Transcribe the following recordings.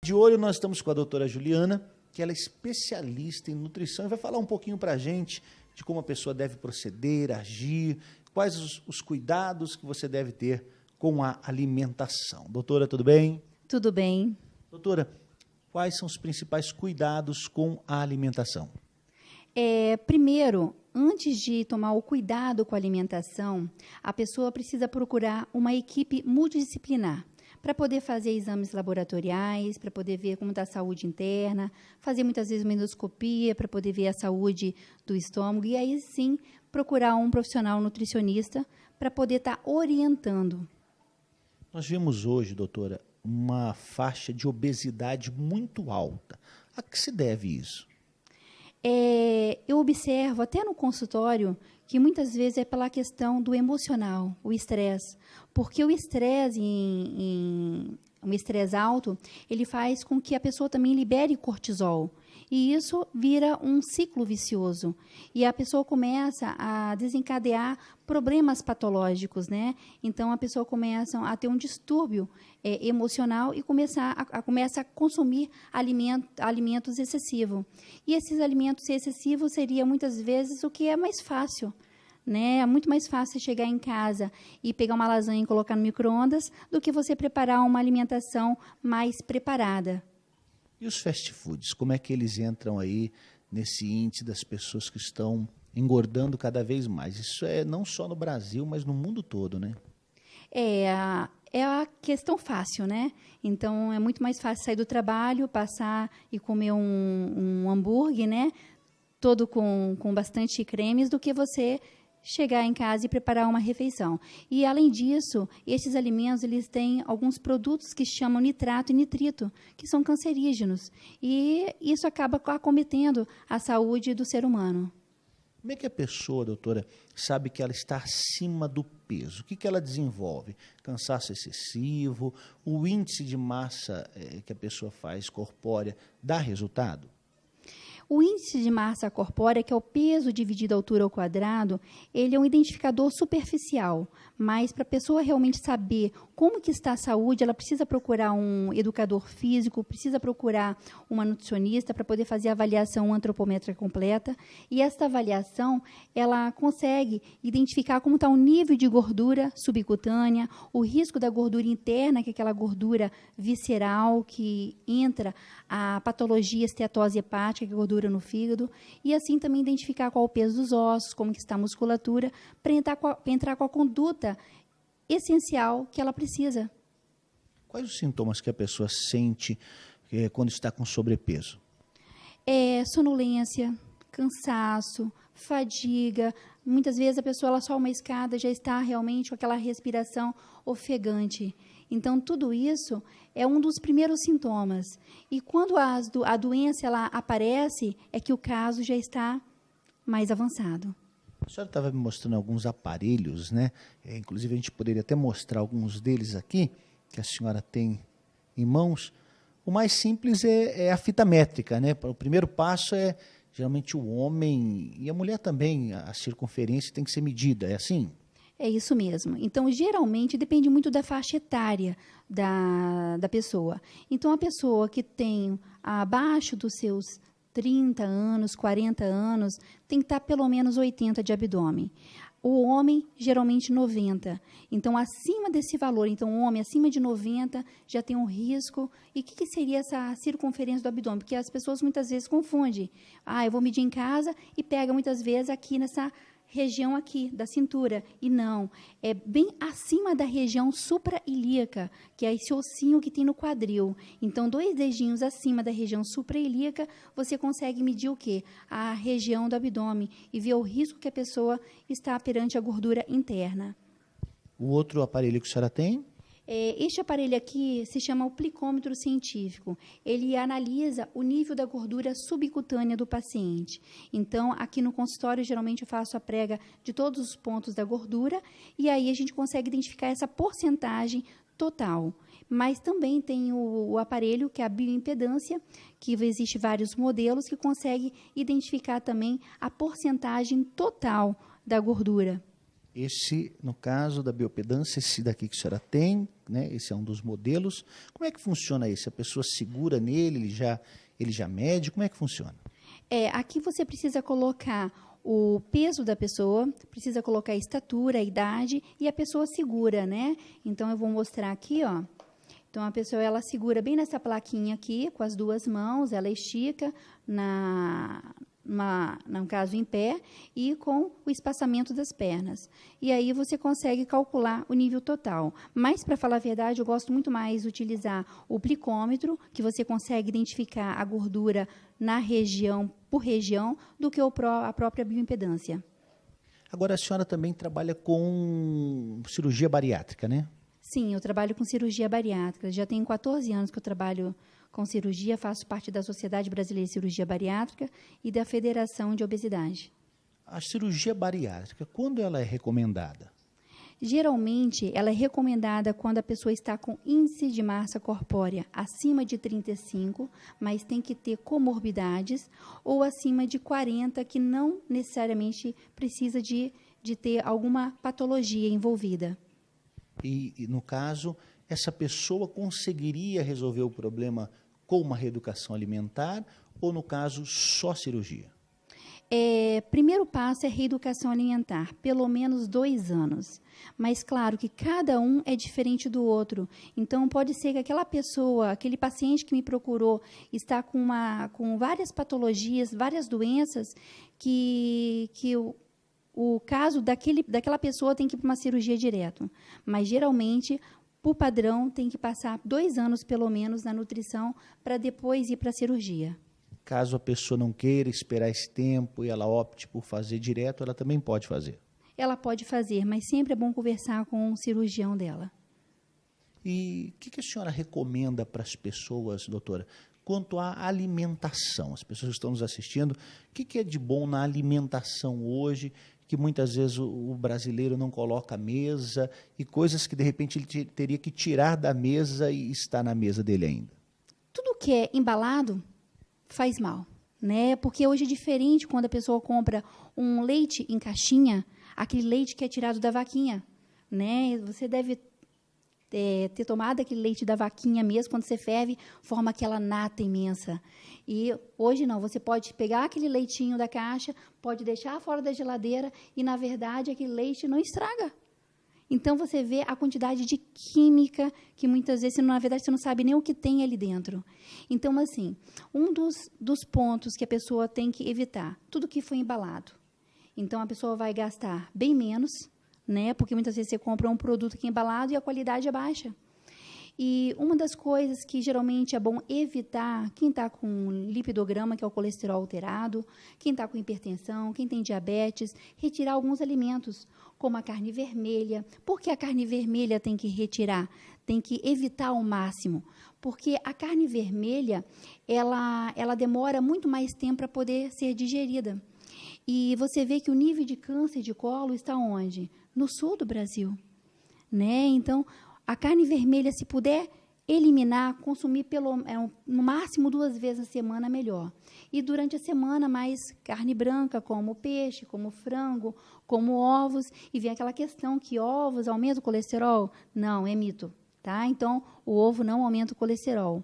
De olho, nós estamos com a doutora Juliana, que ela é especialista em nutrição e vai falar um pouquinho para a gente de como a pessoa deve proceder, agir, quais os cuidados que você deve ter com a alimentação. Doutora, tudo bem? Tudo bem. Doutora, quais são os principais cuidados com a alimentação? Primeiro, antes de tomar o cuidado com a alimentação, a pessoa precisa procurar uma equipe multidisciplinar para poder fazer exames laboratoriais, para poder ver como está a saúde interna, fazer muitas vezes uma endoscopia para poder ver a saúde do estômago e aí sim procurar um profissional nutricionista para poder estar orientando. Nós vimos hoje, doutora, uma faixa de obesidade muito alta. A que se deve isso? Eu observo até no consultório que muitas vezes é pela questão do emocional, o estresse. Porque o estresse, um estresse alto, ele faz com que a pessoa também libere cortisol. E isso vira um ciclo vicioso. E a pessoa começa a desencadear problemas patológicos, né? Então, a pessoa começa a ter um distúrbio emocional e começa a consumir alimentos excessivos. E esses alimentos excessivos seria, muitas vezes, o que é mais fácil. Né? É muito mais fácil chegar em casa e pegar uma lasanha e colocar no micro-ondas do que você preparar uma alimentação mais preparada. E os fast foods, como é que eles entram aí nesse índice das pessoas que estão engordando cada vez mais? Isso é não só no Brasil, mas no mundo todo, né? É a questão fácil, né? Então, é muito mais fácil sair do trabalho, passar e comer um hambúrguer, né? Todo com bastante cremes, do que você chegar em casa e preparar uma refeição. E, além disso, esses alimentos eles têm alguns produtos que chamam nitrato e nitrito, que são cancerígenos. E isso acaba acometendo a saúde do ser humano. Como é que a pessoa, doutora, sabe que ela está acima do peso? O que ela desenvolve? Cansaço excessivo? O índice de massa que a pessoa faz corpórea dá resultado? O índice de massa corpórea, que é o peso dividido a altura ao quadrado, ele é um identificador superficial, mas para a pessoa realmente saber como que está a saúde, ela precisa procurar um educador físico, precisa procurar uma nutricionista para poder fazer a avaliação antropométrica completa, e esta avaliação, ela consegue identificar como está o nível de gordura subcutânea, o risco da gordura interna, que é aquela gordura visceral que entra a patologia esteatose hepática, que é a gordura no fígado, e assim também identificar qual o peso dos ossos, como que está a musculatura, para entrar com a conduta essencial que ela precisa. Quais os sintomas que a pessoa sente quando está com sobrepeso? Sonolência, cansaço, fadiga. Muitas vezes a pessoa ela sobe uma escada já está realmente com aquela respiração ofegante. Então, tudo isso é um dos primeiros sintomas. E quando a doença ela aparece, é que o caso já está mais avançado. A senhora estava me mostrando alguns aparelhos, né? Inclusive, a gente poderia até mostrar alguns deles aqui, que a senhora tem em mãos. O mais simples é a fita métrica, né? O primeiro passo é, geralmente, o homem e a mulher também, a circunferência tem que ser medida, é assim? É isso mesmo. Então, geralmente, depende muito da faixa etária da pessoa. Então, a pessoa que tem abaixo dos seus 30 anos, 40 anos, tem que estar pelo menos 80 de abdômen. O homem, geralmente, 90. Então, acima desse valor, então, o homem acima de 90 já tem um risco. E o que seria essa circunferência do abdômen? Porque as pessoas muitas vezes confundem. Eu vou medir em casa e pega muitas vezes aqui nessa região aqui da cintura, e não, é bem acima da região suprailíaca, que é esse ossinho que tem no quadril. Então, 2 dedinhos acima da região suprailíaca, você consegue medir o quê? A região do abdômen e ver o risco que a pessoa está perante a gordura interna. O outro aparelho que a senhora tem? Este aparelho aqui se chama o plicômetro científico. Ele analisa o nível da gordura subcutânea do paciente. Então, aqui no consultório, geralmente eu faço a prega de todos os pontos da gordura e aí a gente consegue identificar essa porcentagem total. Mas também tem o aparelho, que é a bioimpedância, que existe vários modelos que consegue identificar também a porcentagem total da gordura. Esse, no caso da biopedância, esse daqui que a senhora tem, né? Esse é um dos modelos. Como é que funciona isso? A pessoa segura nele, ele já mede? Como é que funciona? Aqui você precisa colocar o peso da pessoa, precisa colocar a estatura, a idade, e a pessoa segura, né? Então, eu vou mostrar aqui, ó. Então, a pessoa, ela segura bem nessa plaquinha aqui, com as duas mãos, ela estica, no caso, em pé, e com o espaçamento das pernas. E aí, você consegue calcular o nível total. Mas, para falar a verdade, eu gosto muito mais de utilizar o plicômetro, que você consegue identificar a gordura na região, por região, do que a própria bioimpedância. Agora, a senhora também trabalha com cirurgia bariátrica, né? Sim, eu trabalho com cirurgia bariátrica. Já tenho 14 anos que eu trabalho com cirurgia, faço parte da Sociedade Brasileira de Cirurgia Bariátrica e da Federação de Obesidade. A cirurgia bariátrica, quando ela é recomendada? Geralmente, ela é recomendada quando a pessoa está com índice de massa corpórea acima de 35, mas tem que ter comorbidades, ou acima de 40, que não necessariamente precisa de ter alguma patologia envolvida. E, no caso, essa pessoa conseguiria resolver o problema com uma reeducação alimentar ou, no caso, só cirurgia? Primeiro passo é reeducação alimentar, pelo menos 2 anos. Mas, claro, que cada um é diferente do outro. Então, pode ser que aquela pessoa, aquele paciente que me procurou, está com várias patologias, várias doenças, que o caso daquela pessoa tem que ir para uma cirurgia direto. Mas, geralmente, por padrão, tem que passar 2 anos, pelo menos, na nutrição, para depois ir para a cirurgia. Caso a pessoa não queira esperar esse tempo e ela opte por fazer direto, ela também pode fazer? Ela pode fazer, mas sempre é bom conversar com o cirurgião dela. E o que a senhora recomenda para as pessoas, doutora, quanto à alimentação? As pessoas que estão nos assistindo, o que é de bom na alimentação hoje, que muitas vezes o brasileiro não coloca à mesa, e coisas que, de repente, ele teria que tirar da mesa e está na mesa dele ainda? Tudo que é embalado faz mal, né? Porque hoje é diferente quando a pessoa compra um leite em caixinha, aquele leite que é tirado da vaquinha, né? Você deve ter tomado aquele leite da vaquinha mesmo, quando você ferve, forma aquela nata imensa. E hoje não, você pode pegar aquele leitinho da caixa, pode deixar fora da geladeira e, na verdade, aquele leite não estraga. Então, você vê a quantidade de química que, muitas vezes, na verdade, você não sabe nem o que tem ali dentro. Então, assim, um dos pontos que a pessoa tem que evitar, tudo que foi embalado. Então, a pessoa vai gastar bem menos, né? Porque, muitas vezes, você compra um produto que é embalado e a qualidade é baixa. E uma das coisas que, geralmente, é bom evitar, quem está com lipidograma, que é o colesterol alterado, quem está com hipertensão, quem tem diabetes, retirar alguns alimentos, como a carne vermelha. Por que a carne vermelha tem que retirar? Tem que evitar ao máximo. Porque a carne vermelha, ela demora muito mais tempo para poder ser digerida. E você vê que o nível de câncer de colo está onde? No sul do Brasil, né? Então, a carne vermelha, se puder eliminar, consumir no máximo 2 vezes na semana, melhor. E durante a semana, mais carne branca, como peixe, como frango, como ovos. E vem aquela questão que ovos aumentam o colesterol? Não, é mito. Tá? Então, o ovo não aumenta o colesterol.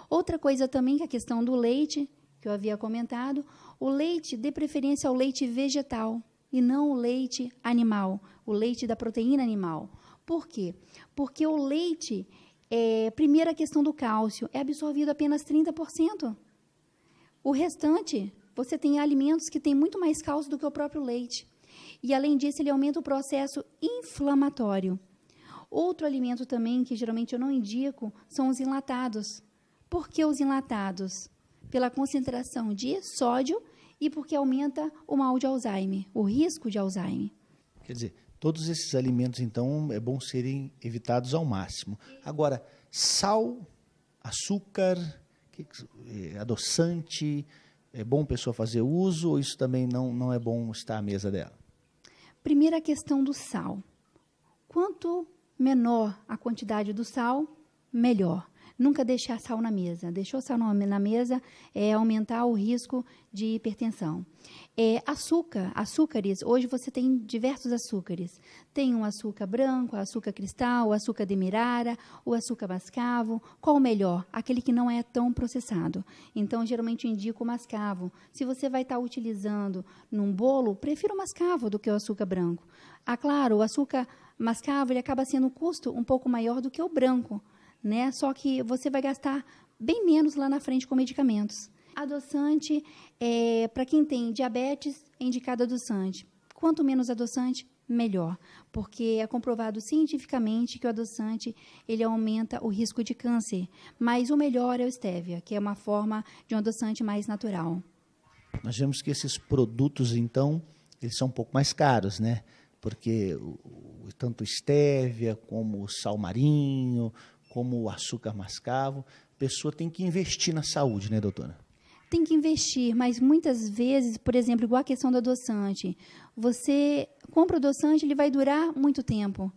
Outra coisa também, que é a questão do leite, que eu havia comentado, o leite, dê preferência ao leite vegetal e não o leite animal, o leite da proteína animal. Por quê? Porque o leite, primeira questão do cálcio, é absorvido apenas 30%. O restante, você tem alimentos que têm muito mais cálcio do que o próprio leite. E, além disso, ele aumenta o processo inflamatório. Outro alimento também, que geralmente eu não indico, são os enlatados. Por que os enlatados? Pela concentração de sódio e porque aumenta o mal de Alzheimer, o risco de Alzheimer. Quer dizer, todos esses alimentos, então, é bom serem evitados ao máximo. Agora, sal, açúcar, adoçante, é bom a pessoa fazer uso ou isso também não é bom estar à mesa dela? Primeira questão do sal. Quanto menor a quantidade do sal, melhor. Nunca deixar sal na mesa. Deixou sal na mesa é aumentar o risco de hipertensão. Açúcares, hoje você tem diversos açúcares. Tem um açúcar branco, açúcar cristal, açúcar demerara, o açúcar mascavo. Qual o melhor? Aquele que não é tão processado. Então, geralmente eu indico o mascavo. Se você vai estar utilizando num bolo, prefiro o mascavo do que o açúcar branco. Claro, o açúcar mascavo ele acaba sendo um custo um pouco maior do que o branco, né? Só que você vai gastar bem menos lá na frente com medicamentos. Adoçante, para quem tem diabetes, é indicado adoçante. Quanto menos adoçante, melhor, porque é comprovado cientificamente que o adoçante ele aumenta o risco de câncer. Mas o melhor é o stevia, que é uma forma de um adoçante mais natural. Nós vemos que esses produtos, então, eles são um pouco mais caros, né? Porque tanto stevia, como o sal marinho, como o açúcar mascavo, a pessoa tem que investir na saúde, né, doutora? Tem que investir, mas muitas vezes, por exemplo, igual a questão do adoçante, você compra o adoçante, ele vai durar muito tempo.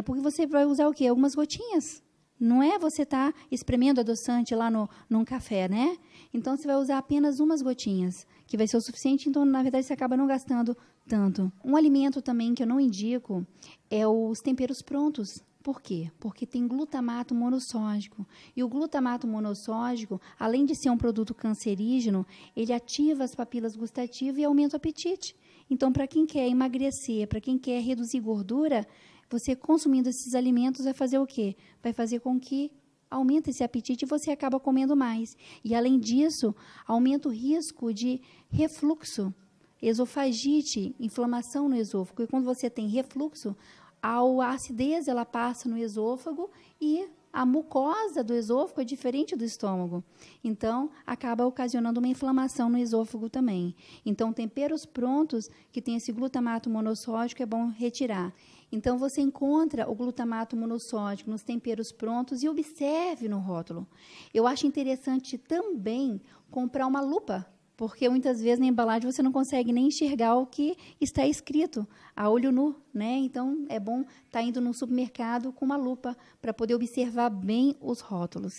Porque você vai usar o quê? Algumas gotinhas. Não é você estar espremendo adoçante lá num café, né? Então, você vai usar apenas umas gotinhas, que vai ser o suficiente, então, na verdade, você acaba não gastando tanto. Um alimento também que eu não indico é os temperos prontos. Por quê? Porque tem glutamato monossódico. E o glutamato monossódico, além de ser um produto cancerígeno, ele ativa as papilas gustativas e aumenta o apetite. Então, para quem quer emagrecer, para quem quer reduzir gordura, você consumindo esses alimentos vai fazer o quê? Vai fazer com que aumente esse apetite e você acaba comendo mais. E, além disso, aumenta o risco de refluxo, esofagite, inflamação no esôfago. E quando você tem refluxo, a acidez ela passa no esôfago e a mucosa do esôfago é diferente do estômago. Então, acaba ocasionando uma inflamação no esôfago também. Então, temperos prontos que tem esse glutamato monossódico é bom retirar. Então, você encontra o glutamato monossódico nos temperos prontos e observe no rótulo. Eu acho interessante também comprar uma lupa, porque muitas vezes na embalagem você não consegue nem enxergar o que está escrito a olho nu, né? Então, é bom estar indo no supermercado com uma lupa para poder observar bem os rótulos.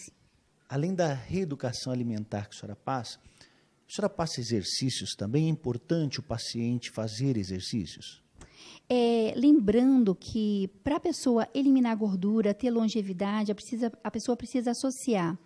Além da reeducação alimentar que a senhora passa exercícios também? É importante o paciente fazer exercícios? Lembrando que para a pessoa eliminar gordura, ter longevidade, a pessoa precisa associar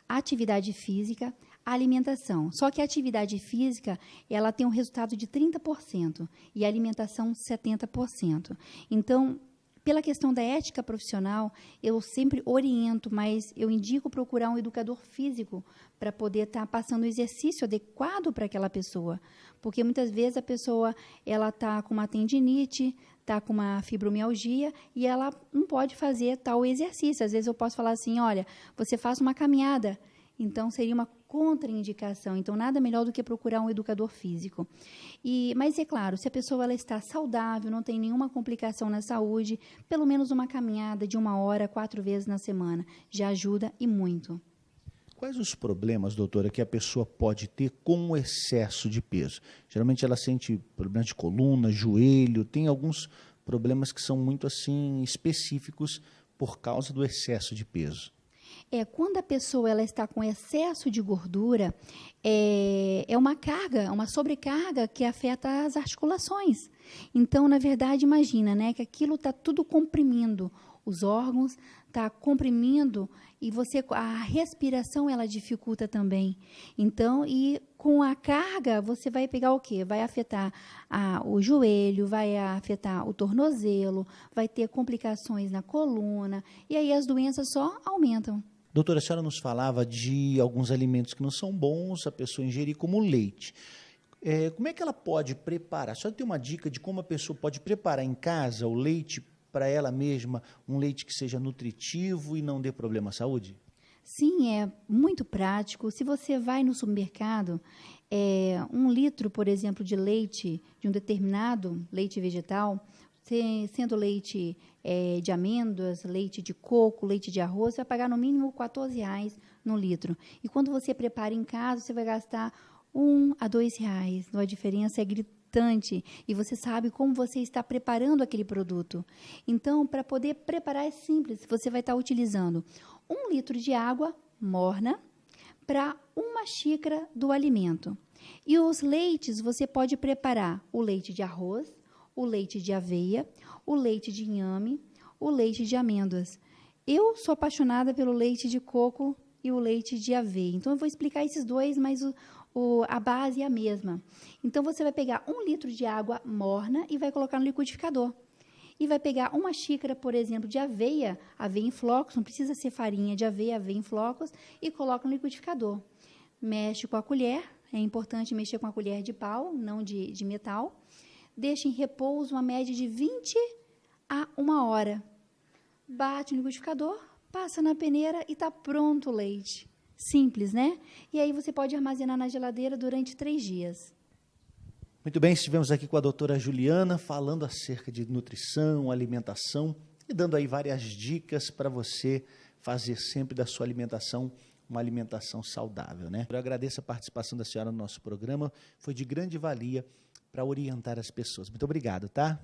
a atividade física, a alimentação. Só que a atividade física, ela tem um resultado de 30% e a alimentação 70%. Então, pela questão da ética profissional, eu sempre oriento, mas eu indico procurar um educador físico para poder estar passando o exercício adequado para aquela pessoa. Porque muitas vezes a pessoa ela está com uma tendinite, está com uma fibromialgia e ela não pode fazer tal exercício. Às vezes eu posso falar assim, olha, você faça uma caminhada. Então, seria uma contraindicação. Então, nada melhor do que procurar um educador físico. Mas, é claro, se a pessoa ela está saudável, não tem nenhuma complicação na saúde, pelo menos uma caminhada de 1 hora, 4 vezes na semana, já ajuda e muito. Quais os problemas, doutora, que a pessoa pode ter com o excesso de peso? Geralmente ela sente problemas de coluna, joelho, tem alguns problemas que são muito assim específicos por causa do excesso de peso. Quando a pessoa ela está com excesso de gordura, é uma carga, uma sobrecarga que afeta as articulações. Então, na verdade, imagina, né, que aquilo está tudo comprimindo os órgãos, está comprimindo e a respiração ela dificulta também. Então, e com a carga, você vai pegar o quê? Vai afetar o joelho, vai afetar o tornozelo, vai ter complicações na coluna e aí as doenças só aumentam. Doutora, a senhora nos falava de alguns alimentos que não são bons a pessoa ingerir, como o leite. Como é que ela pode preparar? A senhora tem uma dica de como a pessoa pode preparar em casa o leite para ela mesma, um leite que seja nutritivo e não dê problema à saúde? Sim, é muito prático. Se você vai no supermercado, 1 litro, por exemplo, de leite, de um determinado leite vegetal, sendo leite de amêndoas, leite de coco, leite de arroz, você vai pagar no mínimo R$14 no litro. E quando você prepara em casa, você vai gastar R$1 a R$2. A diferença é gritante e você sabe como você está preparando aquele produto. Então, para poder preparar é simples. Você vai estar utilizando 1 litro de água morna para 1 xícara do alimento. E os leites, você pode preparar o leite de arroz, o leite de aveia, o leite de inhame, o leite de amêndoas. Eu sou apaixonada pelo leite de coco e o leite de aveia. Então, eu vou explicar esses dois, mas a base é a mesma. Então, você vai pegar 1 litro de água morna e vai colocar no liquidificador. E vai pegar 1 xícara, por exemplo, de aveia em flocos, não precisa ser farinha de aveia em flocos, e coloca no liquidificador. Mexe com a colher, é importante mexer com a colher de pau, não de metal. Deixa em repouso uma média de 20 a 1 hora. Bate no liquidificador, passa na peneira e está pronto o leite. Simples, né? E aí você pode armazenar na geladeira durante 3 dias. Muito bem, estivemos aqui com a doutora Juliana falando acerca de nutrição, alimentação e dando aí várias dicas para você fazer sempre da sua alimentação uma alimentação saudável, né? Eu agradeço a participação da senhora no nosso programa, foi de grande valia para orientar as pessoas. Muito obrigado, tá?